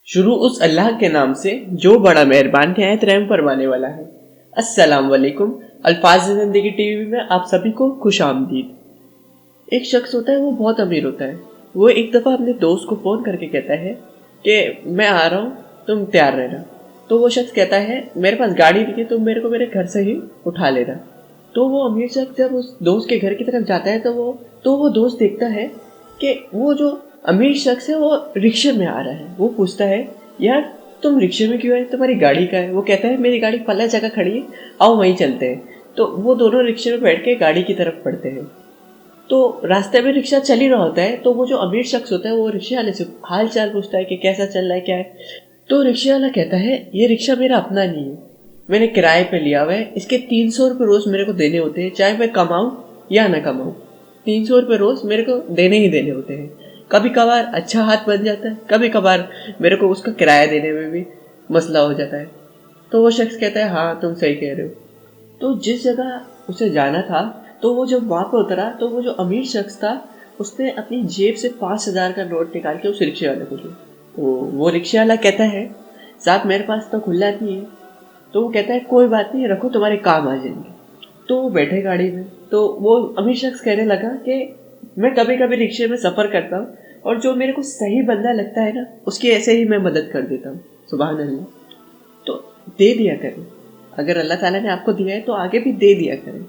शुरू उस अल्लाह के नाम से जो बड़ा मेहरबान निहायत रहम फरमाने वाला है। अस्सलाम वालेकुम। अल्फाज ज़िंदगी टीवी में आप सभी को खुश आमदीद। एक शख्स होता है, वो बहुत अमीर होता है। वो एक दफ़ा अपने दोस्त को फ़ोन करके कहता है कि मैं आ रहा हूँ, तुम तैयार रहना। तो वो शख्स कहता है मेरे पास गाड़ी नहीं है, तुम मेरे को मेरे घर से ही उठा लेना। तो वो अमीर शख्स जब उस दोस्त के घर की तरफ जाता है तो वो दोस्त देखता है कि वो जो अमीर शख्स है वो रिक्शे में आ रहा है। वो पूछता है यार तुम रिक्शे में क्यों है, तुम्हारी गाड़ी का है? वो कहता है मेरी गाड़ी फला जगह खड़ी है, आओ वहीं चलते हैं। तो वो दोनों रिक्शे में बैठ के गाड़ी की तरफ बढ़ते हैं। तो रास्ते में रिक्शा चल ही रहा होता है, तो वो जो अमीर शख्स होता है वो रिक्शे वाले से हाल चाल पूछता है कि कैसा चल रहा है, क्या है। तो रिक्शे वाला कहता है ये रिक्शा मेरा अपना नहीं है, मैंने किराए पे लिया हुआ है। इसके 300 रुपये रोज मेरे को देने होते हैं, चाहे मैं कमाऊं या ना कमाऊं। 300 रुपये रोज मेरे को देने ही देने होते हैं। कभी कभार अच्छा हाथ बन जाता है, कभी कभार मेरे को उसका किराया देने में भी मसला हो जाता है। तो वो शख्स कहता है हाँ तुम सही कह रहे हो। तो जिस जगह उसे जाना था, तो वो जब वहाँ पर उतरा तो वो जो अमीर शख्स था उसने अपनी जेब से 5,000 का नोट निकाल के उस रिक्शे वाले को दिया। तो वो रिक्शे वाला कहता है साहब मेरे पास तो खुला नहीं है। तो वो कहता है कोई बात नहीं, रखो तुम्हारे काम आ जाएंगे। तो वो बैठे गाड़ी में। तो वो अमीर शख्स कहने लगा कि मैं कभी कभी रिक्शे में सफ़र करता हूँ और जो मेरे को सही बंदा लगता है ना उसकी ऐसे ही मैं मदद कर देता हूँ। सुभान अल्लाह। तो दे दिया करें, अगर अल्लाह ताला ने आपको दिया है तो आगे भी दे दिया करें।